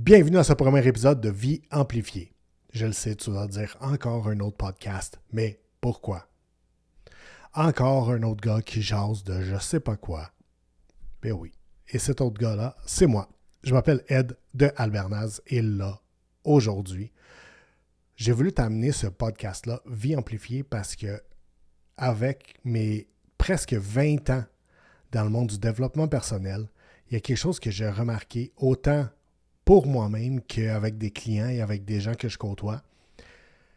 Bienvenue à ce premier épisode de Vie Amplifiée. Je le sais, tu vas dire encore un autre podcast, mais pourquoi? Encore un autre gars qui jase de je sais pas quoi. Ben oui. Et cet autre gars-là, c'est moi. Je m'appelle Ed de Albernaz et là, aujourd'hui, j'ai voulu t'amener ce podcast-là, Vie Amplifiée, parce que avec mes presque 20 ans dans le monde du développement personnel, il y a quelque chose que j'ai remarqué autant pour moi-même qu'avec des clients et avec des gens que je côtoie,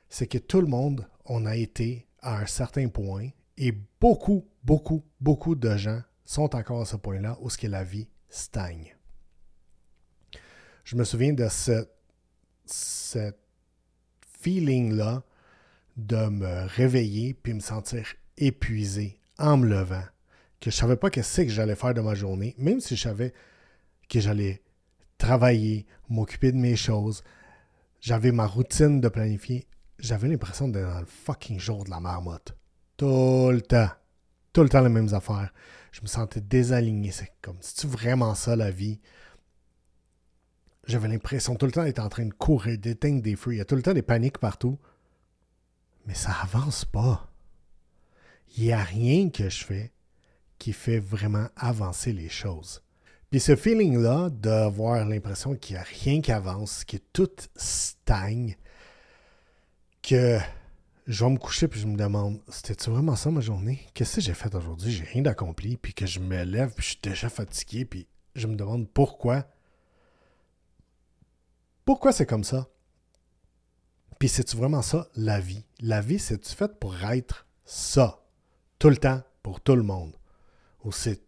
c'est que tout le monde, on a été à un certain point et beaucoup de gens sont encore à ce point-là où ce que la vie stagne. Je me souviens de ce feeling-là de me réveiller puis me sentir épuisé en me levant, que je ne savais pas qu'est-ce que j'allais faire de ma journée, même si je savais que j'allais travailler, m'occuper de mes choses. J'avais ma routine de planifier. J'avais l'impression d'être dans le fucking jour de la marmotte. Tout le temps. Tout le temps les mêmes affaires. Je me sentais désaligné. C'est comme, c'est-tu vraiment ça la vie? J'avais l'impression tout le temps d'être en train de courir, d'éteindre des feux. Il y a tout le temps des paniques partout. Mais ça avance pas. Il n'y a rien que je fais qui fait vraiment avancer les choses. Puis ce feeling-là d'avoir l'impression qu'il n'y a rien qui avance, que tout stagne, que je vais me coucher puis je me demande, c'était-tu vraiment ça ma journée? Qu'est-ce que j'ai fait aujourd'hui? J'ai rien d'accompli, puis que je me lève puis je suis déjà fatigué, puis je me demande pourquoi. Pourquoi c'est comme ça? Puis c'est-tu vraiment ça, la vie? La vie, c'est-tu fait pour être ça? Tout le temps, pour tout le monde. Ou c'est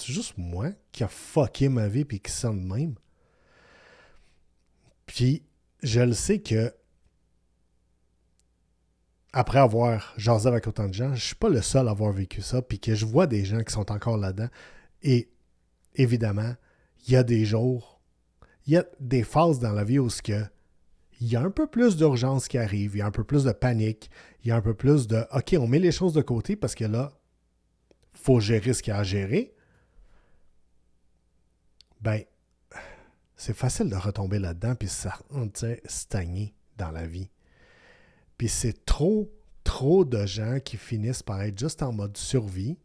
juste moi qui a fucké ma vie puis qui sent de même? Puis je le sais que après avoir jasé avec autant de gens, je suis pas le seul à avoir vécu ça, puis que je vois des gens qui sont encore là-dedans. Et évidemment, il y a des jours, il y a des phases dans la vie où il y a un peu plus d'urgence qui arrive, il y a un peu plus de panique, il y a un peu plus de « OK, on met les choses de côté parce que là, il faut gérer ce qu'il y a à gérer ». Ben, c'est facile de retomber là-dedans puis ça stagner dans la vie. Puis c'est trop de gens qui finissent par être juste en mode survie,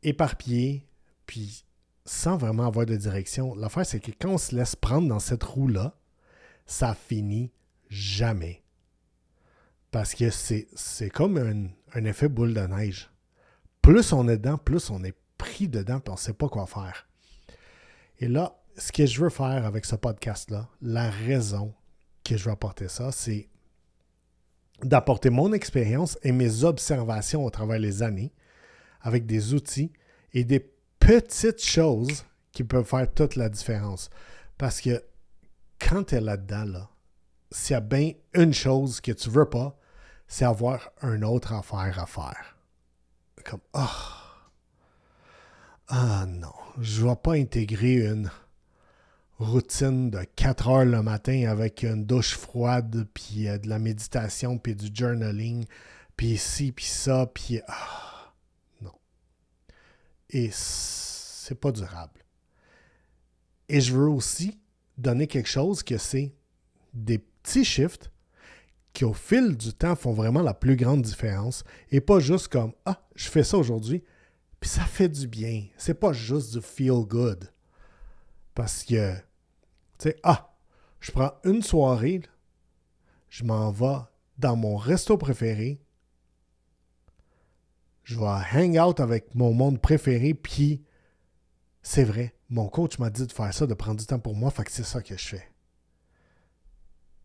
éparpillés, puis sans vraiment avoir de direction. L'affaire, c'est que quand on se laisse prendre dans cette roue-là, ça finit jamais. Parce que c'est comme un effet boule de neige. Plus on est dedans, plus on est pris dedans, puis on ne sait pas quoi faire. Et là, ce que je veux faire avec ce podcast-là, la raison que je veux apporter ça, c'est d'apporter mon expérience et mes observations au travers les années avec des outils et des petites choses qui peuvent faire toute la différence. Parce que quand tu es là-dedans, là, s'il y a bien une chose que tu veux pas, c'est avoir une autre affaire à faire. Comme, non, je ne vais pas intégrer une routine de 4 heures le matin avec une douche froide, puis de la méditation, puis du journaling, puis ci, puis ça, puis... non. Et c'est pas durable. Et je veux aussi donner quelque chose que c'est des petits shifts qui, au fil du temps, font vraiment la plus grande différence. Et pas juste comme, je fais ça aujourd'hui, puis ça fait du bien. C'est pas juste du feel good. Parce que, tu sais, je prends une soirée, là, je m'en vais dans mon resto préféré, je vais hang out avec mon monde préféré, puis c'est vrai, mon coach m'a dit de faire ça, de prendre du temps pour moi, fait que c'est ça que je fais.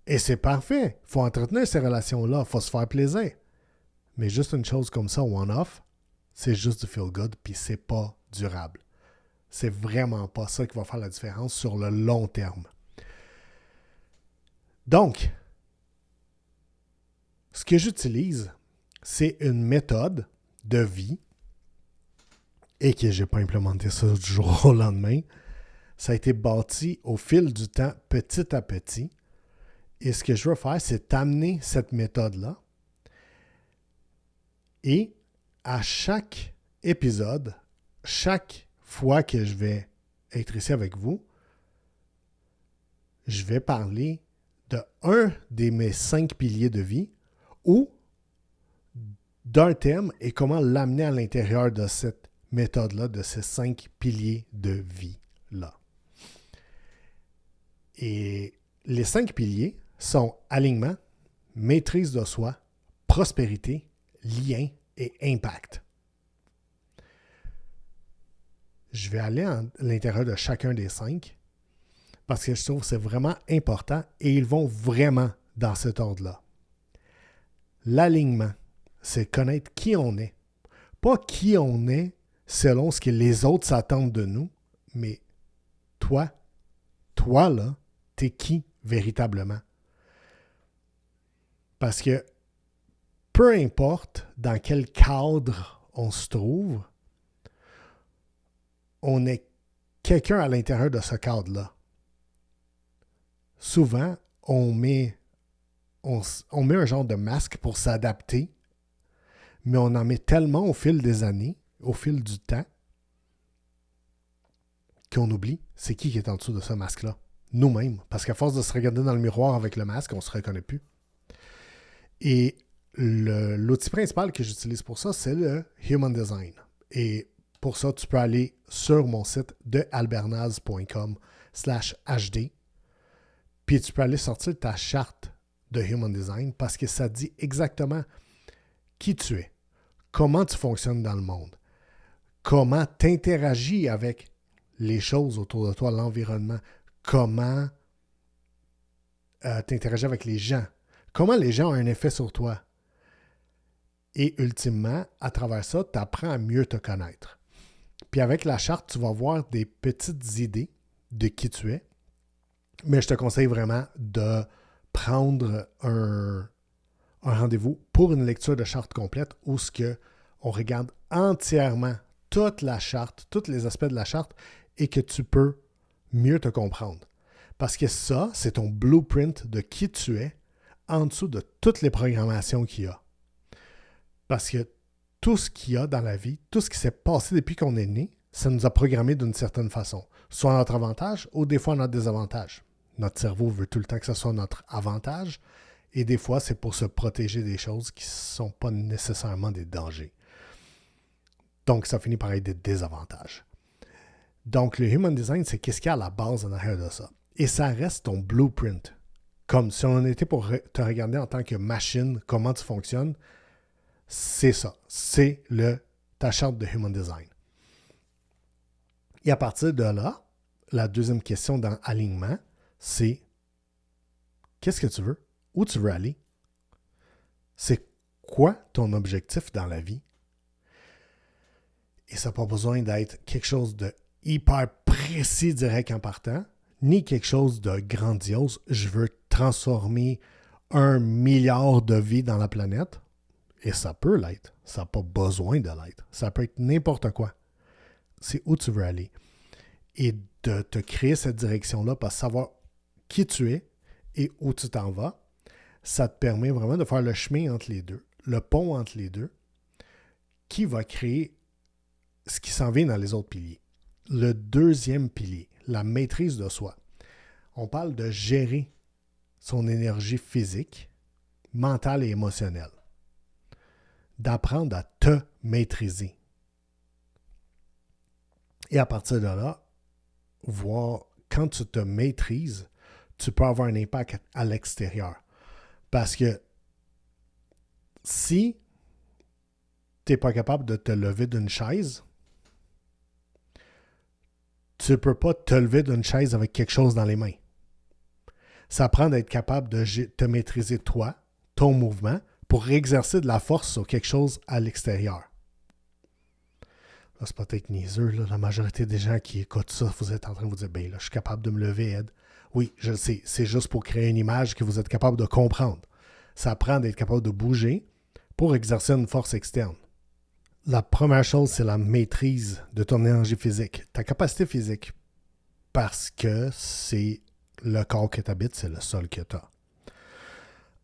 Et c'est parfait. Il faut entretenir ces relations-là. Il faut se faire plaisir. Mais juste une chose comme ça, one-off, c'est juste du feel good, puis c'est pas durable. C'est vraiment pas ça qui va faire la différence sur le long terme. Donc, ce que j'utilise, c'est une méthode de vie et que je n'ai pas implémenté ça du jour au lendemain. Ça a été bâti au fil du temps, petit à petit. Et ce que je veux faire, c'est t'amener cette méthode-là. Et à chaque épisode, chaque fois que je vais être ici avec vous, je vais parler de un de mes 5 piliers de vie ou d'un thème et comment l'amener à l'intérieur de cette méthode-là, de ces 5 piliers de vie-là. Et les 5 piliers sont alignement, maîtrise de soi, prospérité, lien et impact. Je vais aller à l'intérieur de chacun des 5 parce que je trouve que c'est vraiment important et ils vont vraiment dans cet ordre-là. L'alignement, c'est connaître qui on est. Pas qui on est selon ce que les autres s'attendent de nous, mais toi là, t'es qui véritablement? Parce que peu importe dans quel cadre on se trouve, on est quelqu'un à l'intérieur de ce cadre-là. Souvent, on met un genre de masque pour s'adapter, mais on en met tellement au fil des années, au fil du temps, qu'on oublie c'est qui est en dessous de ce masque-là. Nous-mêmes. Parce qu'à force de se regarder dans le miroir avec le masque, on ne se reconnaît plus. Et l'outil principal que j'utilise pour ça, c'est le Human Design. Et pour ça, tu peux aller sur mon site de albernaz.com/hd. Puis tu peux aller sortir ta charte de Human Design parce que ça dit exactement qui tu es, comment tu fonctionnes dans le monde, comment tu interagis avec les choses autour de toi, l'environnement, comment tu interagis avec les gens, comment les gens ont un effet sur toi. Et ultimement, à travers ça, tu apprends à mieux te connaître. Puis avec la charte, tu vas avoir des petites idées de qui tu es. Mais je te conseille vraiment de prendre un rendez-vous pour une lecture de charte complète où on regarde entièrement toute la charte, tous les aspects de la charte et que tu peux mieux te comprendre. Parce que ça, c'est ton blueprint de qui tu es en dessous de toutes les programmations qu'il y a. Parce que tout ce qu'il y a dans la vie, tout ce qui s'est passé depuis qu'on est né, ça nous a programmé d'une certaine façon. Soit à notre avantage ou des fois à notre désavantage. Notre cerveau veut tout le temps que ce soit notre avantage et des fois, c'est pour se protéger des choses qui ne sont pas nécessairement des dangers. Donc, ça finit par être des désavantages. Donc, le Human Design, c'est qu'est-ce qu'il y a à la base en arrière de ça. Et ça reste ton blueprint. Comme si on était pour te regarder en tant que machine, comment tu fonctionnes, c'est ça. C'est ta charte de Human Design. Et à partir de là, la deuxième question dans alignement, c'est qu'est-ce que tu veux? Où tu veux aller? C'est quoi ton objectif dans la vie? Et ça n'a pas besoin d'être quelque chose de hyper précis direct en partant, ni quelque chose de grandiose. Je veux transformer 1 milliard de vies dans la planète. Et ça peut l'être. Ça n'a pas besoin de l'être. Ça peut être n'importe quoi. C'est où tu veux aller. Et de te créer cette direction-là pour savoir qui tu es et où tu t'en vas, ça te permet vraiment de faire le chemin entre les deux, le pont entre les deux, qui va créer ce qui s'en vient dans les autres piliers. Le deuxième pilier, la maîtrise de soi. On parle de gérer son énergie physique, mentale et émotionnelle. D'apprendre à te maîtriser. Et à partir de là, voir quand tu te maîtrises, tu peux avoir un impact à l'extérieur. Parce que si tu n'es pas capable de te lever d'une chaise, tu ne peux pas te lever d'une chaise avec quelque chose dans les mains. Ça prend d'être capable de te maîtriser toi, ton mouvement, pour exercer de la force sur quelque chose à l'extérieur. Là, c'est peut-être niaiseux, là. La majorité des gens qui écoutent ça, vous êtes en train de vous dire, ben là, je suis capable de me lever, Ed. Oui, je le sais, c'est juste pour créer une image que vous êtes capable de comprendre. Ça prend d'être capable de bouger pour exercer une force externe. La première chose, c'est la maîtrise de ton énergie physique, ta capacité physique, parce que c'est le corps que tu habites, c'est le sol que tu as.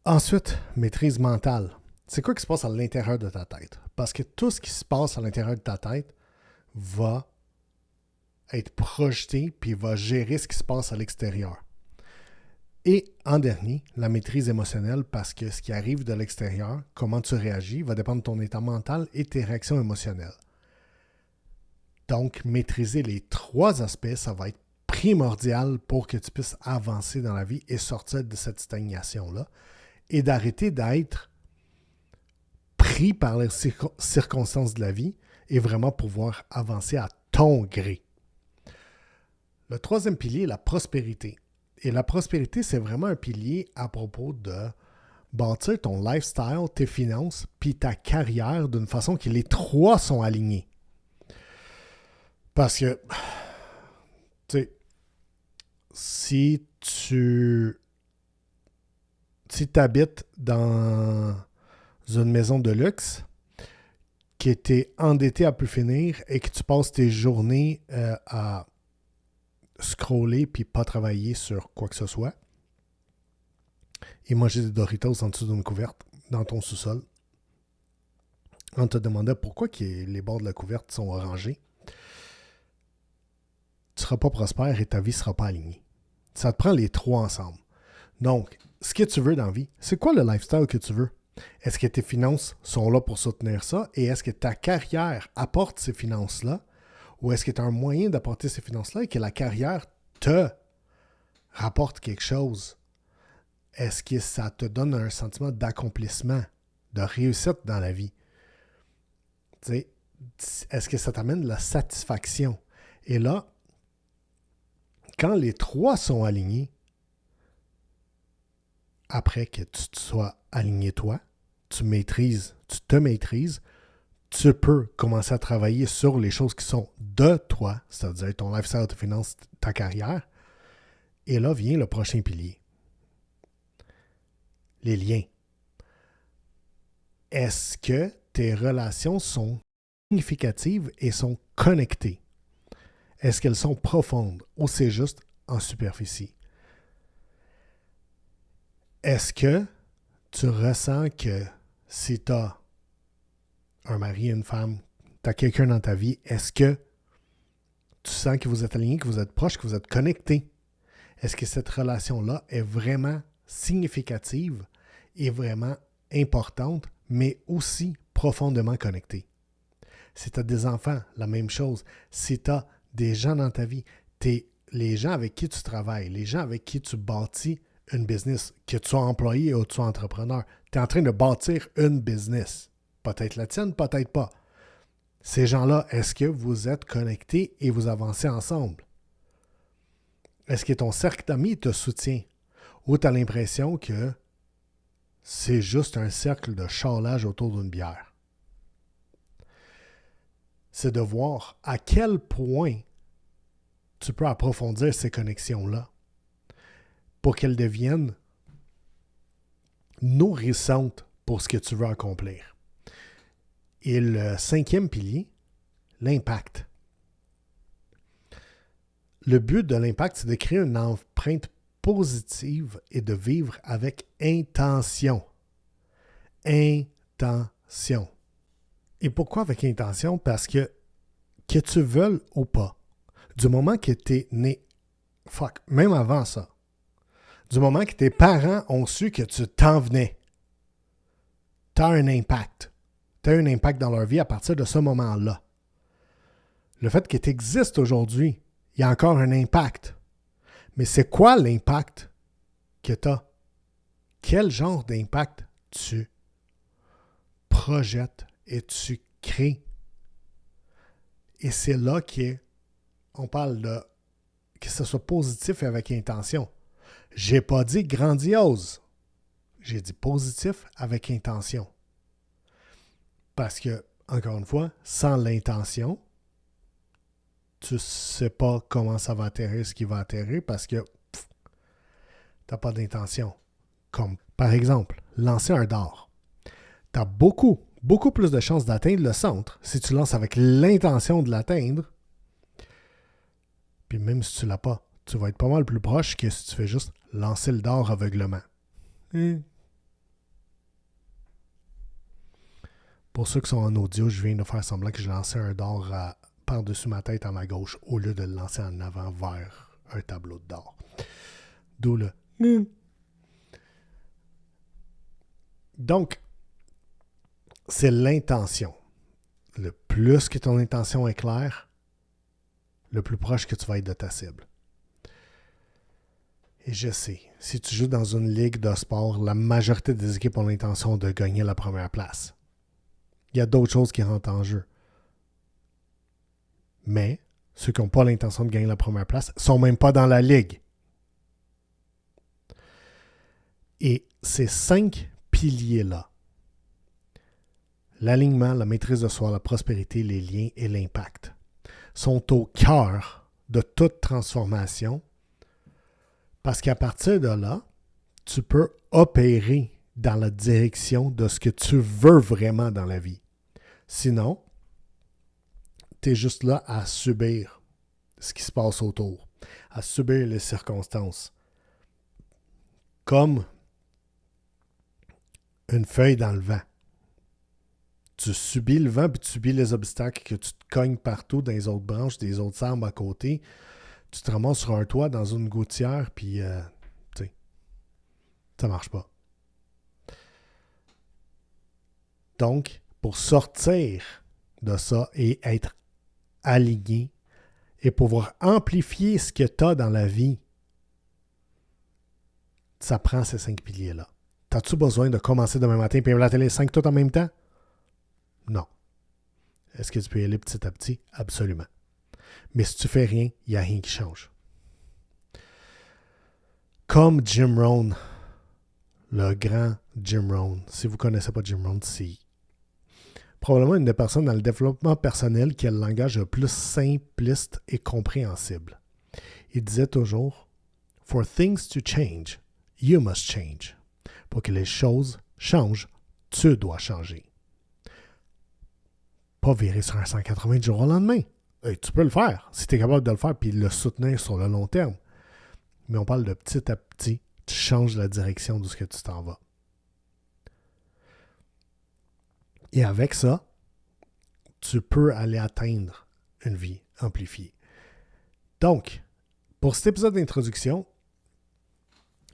Ensuite, maîtrise mentale. C'est quoi qui se passe à l'intérieur de ta tête? Parce que tout ce qui se passe à l'intérieur de ta tête va être projeté puis va gérer ce qui se passe à l'extérieur. Et en dernier, la maîtrise émotionnelle, parce que ce qui arrive de l'extérieur, comment tu réagis, va dépendre de ton état mental et tes réactions émotionnelles. Donc, maîtriser les 3 aspects, ça va être primordial pour que tu puisses avancer dans la vie et sortir de cette stagnation-là et d'arrêter d'être pris par les circonstances de la vie et vraiment pouvoir avancer à ton gré. Le 3e pilier, la prospérité. Et la prospérité, c'est vraiment un pilier à propos de bâtir ton lifestyle, tes finances, puis ta carrière d'une façon que les 3 sont alignés. Parce que, tu sais, si tu habites dans une maison de luxe, que tu es endetté à plus finir et que tu passes tes journées à scroller puis pas travailler sur quoi que ce soit et manger des Doritos en dessous d'une couverte dans ton sous-sol, on te demandait pourquoi les bords de la couverte sont orangés, tu ne seras pas prospère et ta vie ne sera pas alignée. Ça te prend les 3 ensemble. Donc, ce que tu veux dans la vie, c'est quoi le lifestyle que tu veux? Est-ce que tes finances sont là pour soutenir ça? Et est-ce que ta carrière apporte ces finances-là? Ou est-ce que tu as un moyen d'apporter ces finances-là et que la carrière te rapporte quelque chose? Est-ce que ça te donne un sentiment d'accomplissement, de réussite dans la vie? T'sais, est-ce que ça t'amène de la satisfaction? Et là, quand les 3 sont alignés, après que tu te sois aligné toi, tu te maîtrises, tu peux commencer à travailler sur les choses qui sont de toi, c'est-à-dire ton lifestyle, tes finances, ta carrière. Et là vient le prochain pilier. Les liens. Est-ce que tes relations sont significatives et sont connectées? Est-ce qu'elles sont profondes ou c'est juste en superficie? Est-ce que tu ressens que si tu as un mari, une femme, tu as quelqu'un dans ta vie, est-ce que tu sens que vous êtes alignés, que vous êtes proches, que vous êtes connectés? Est-ce que cette relation-là est vraiment significative et vraiment importante, mais aussi profondément connectée? Si tu as des enfants, la même chose. Si tu as des gens dans ta vie, les gens avec qui tu travailles, les gens avec qui tu bâtis une business, que tu sois employé ou que tu sois entrepreneur, tu es en train de bâtir une business. Peut-être la tienne, peut-être pas. Ces gens-là, est-ce que vous êtes connectés et vous avancez ensemble? Est-ce que ton cercle d'amis te soutient? Ou tu as l'impression que c'est juste un cercle de charlage autour d'une bière? C'est de voir à quel point tu peux approfondir ces connexions-là pour qu'elles deviennent nourrissantes pour ce que tu veux accomplir. Et le 5e pilier, l'impact. Le but de l'impact, c'est de créer une empreinte positive et de vivre avec intention. Intention. Et pourquoi avec intention? Parce que tu veuilles ou pas, du moment que tu es né, même avant ça, du moment que tes parents ont su que tu t'en venais, tu as un impact. Tu as un impact dans leur vie à partir de ce moment-là. Le fait que tu existes aujourd'hui, il y a encore un impact. Mais c'est quoi l'impact que tu as? Quel genre d'impact tu projettes et tu crées? Et c'est là qu'on parle de que ce soit positif et avec intention. J'ai pas dit grandiose. J'ai dit positif avec intention. Parce que, encore une fois, sans l'intention, tu ne sais pas comment ça va atterrir, ce qui va atterrir, parce que tu n'as pas d'intention. Comme, par exemple, lancer un dard. Tu as beaucoup plus de chances d'atteindre le centre si tu lances avec l'intention de l'atteindre. Puis même si tu ne l'as pas, tu vas être pas mal plus proche que si tu fais juste lancer le dard aveuglement. Pour ceux qui sont en audio, je viens de faire semblant que je lançais un dard par-dessus ma tête à ma gauche au lieu de le lancer en avant vers un tableau de dard. D'où le Donc, c'est l'intention. Le plus que ton intention est claire, le plus proche que tu vas être de ta cible. Et je sais, si tu joues dans une ligue de sport, la majorité des équipes ont l'intention de gagner la première place. Il y a d'autres choses qui rentrent en jeu. Mais ceux qui n'ont pas l'intention de gagner la première place ne sont même pas dans la ligue. Et ces 5 piliers-là, l'alignement, la maîtrise de soi, la prospérité, les liens et l'impact, sont au cœur de toute transformation parce qu'à partir de là, tu peux opérer dans la direction de ce que tu veux vraiment dans la vie. Sinon, tu es juste là à subir ce qui se passe autour, à subir les circonstances. Comme une feuille dans le vent. Tu subis le vent puis tu subis les obstacles que tu te cognes partout dans les autres branches, des autres arbres à côté. Tu te ramasses sur un toit dans une gouttière puis tu sais, ça marche pas. Donc, pour sortir de ça et être aligné et pouvoir amplifier ce que tu as dans la vie, ça prend ces 5 piliers-là. T'as-tu besoin de commencer demain matin et implanter les 5 tout en même temps? Non. Est-ce que tu peux y aller petit à petit? Absolument. Mais si tu fais rien, il n'y a rien qui change. Comme Jim Rohn, le grand Jim Rohn. Si vous ne connaissez pas Jim Rohn, c'est probablement une des personnes dans le développement personnel qui a le langage le plus simpliste et compréhensible. Il disait toujours « For things to change, you must change. » Pour que les choses changent, tu dois changer. Pas virer sur un 180 jours au lendemain. Tu peux le faire si tu es capable de le faire puis le soutenir sur le long terme. Mais on parle de petit à petit, tu changes la direction d'où ce que tu t'en vas. Et avec ça, tu peux aller atteindre une vie amplifiée. Donc, pour cet épisode d'introduction,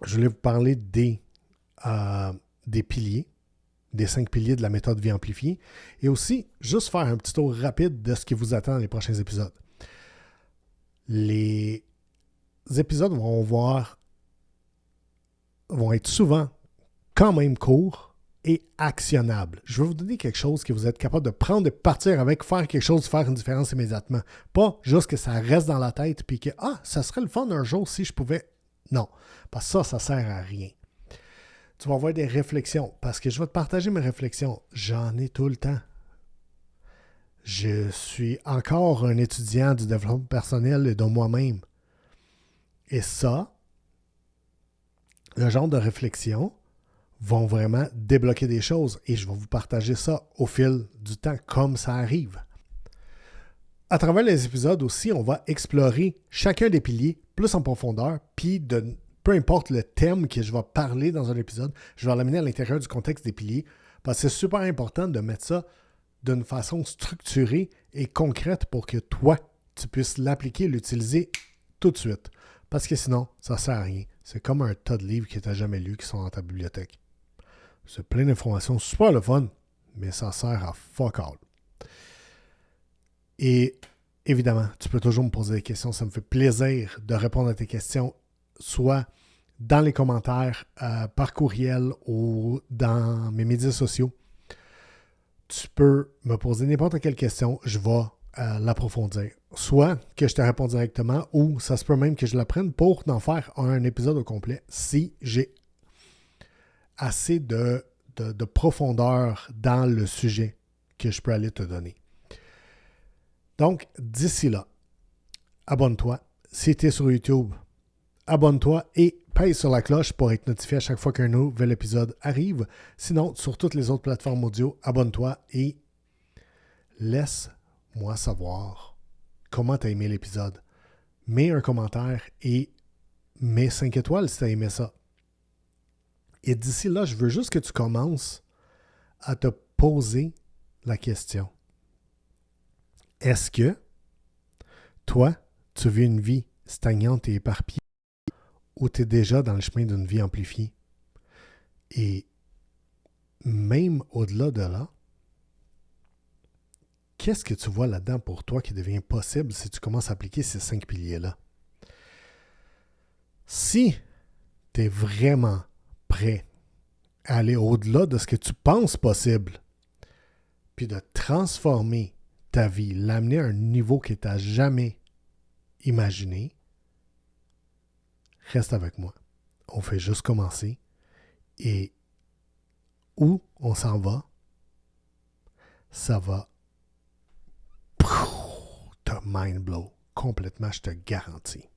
je voulais vous parler des piliers, des 5 piliers de la méthode vie amplifiée, et aussi juste faire un petit tour rapide de ce qui vous attend dans les prochains épisodes. Les épisodes vont être souvent quand même courts et actionnables. Je vais vous donner quelque chose que vous êtes capable de prendre, de partir avec, faire quelque chose, faire une différence immédiatement. Pas juste que ça reste dans la tête puis que « ça serait le fun un jour si je pouvais... » Non, parce que ça sert à rien. Tu vas avoir des réflexions, parce que je vais te partager mes réflexions. J'en ai tout le temps. Je suis encore un étudiant du développement personnel et de moi-même. Et ça, le genre de réflexions vont vraiment débloquer des choses. Et je vais vous partager ça au fil du temps, comme ça arrive. À travers les épisodes aussi, on va explorer chacun des piliers plus en profondeur, puis peu importe le thème que je vais parler dans un épisode, je vais l'amener à l'intérieur du contexte des piliers, parce que c'est super important de mettre ça d'une façon structurée et concrète pour que toi, tu puisses l'appliquer et l'utiliser tout de suite. Parce que sinon, ça ne sert à rien. C'est comme un tas de livres que tu n'as jamais lus qui sont dans ta bibliothèque. C'est plein d'informations, super le fun, mais ça sert à fuck all. Et évidemment, tu peux toujours me poser des questions. Ça me fait plaisir de répondre à tes questions, soit dans les commentaires, par courriel ou dans mes médias sociaux. Tu peux me poser n'importe quelle question, je vais l'approfondir. Soit que je te réponds directement ou ça se peut même que je la prenne pour en faire un épisode au complet si j'ai assez de profondeur dans le sujet que je peux aller te donner. Donc, d'ici là, abonne-toi. Si tu es sur YouTube, abonne-toi et pèse sur la cloche pour être notifié à chaque fois qu'un nouvel épisode arrive. Sinon, sur toutes les autres plateformes audio, abonne-toi et laisse-moi savoir comment tu as aimé l'épisode. Mets un commentaire et mets 5 étoiles si tu as aimé ça. Et d'ici là, je veux juste que tu commences à te poser la question. Est-ce que toi, tu vis une vie stagnante et éparpillée ou tu es déjà dans le chemin d'une vie amplifiée? Et même au-delà de là, qu'est-ce que tu vois là-dedans pour toi qui devient possible si tu commences à appliquer ces 5 piliers-là? Si tu es vraiment prêt à aller au-delà de ce que tu penses possible, puis de transformer ta vie, l'amener à un niveau que tu n'as jamais imaginé, reste avec moi. On fait juste commencer. Et où on s'en va, ça va te mind blow complètement, je te garantis.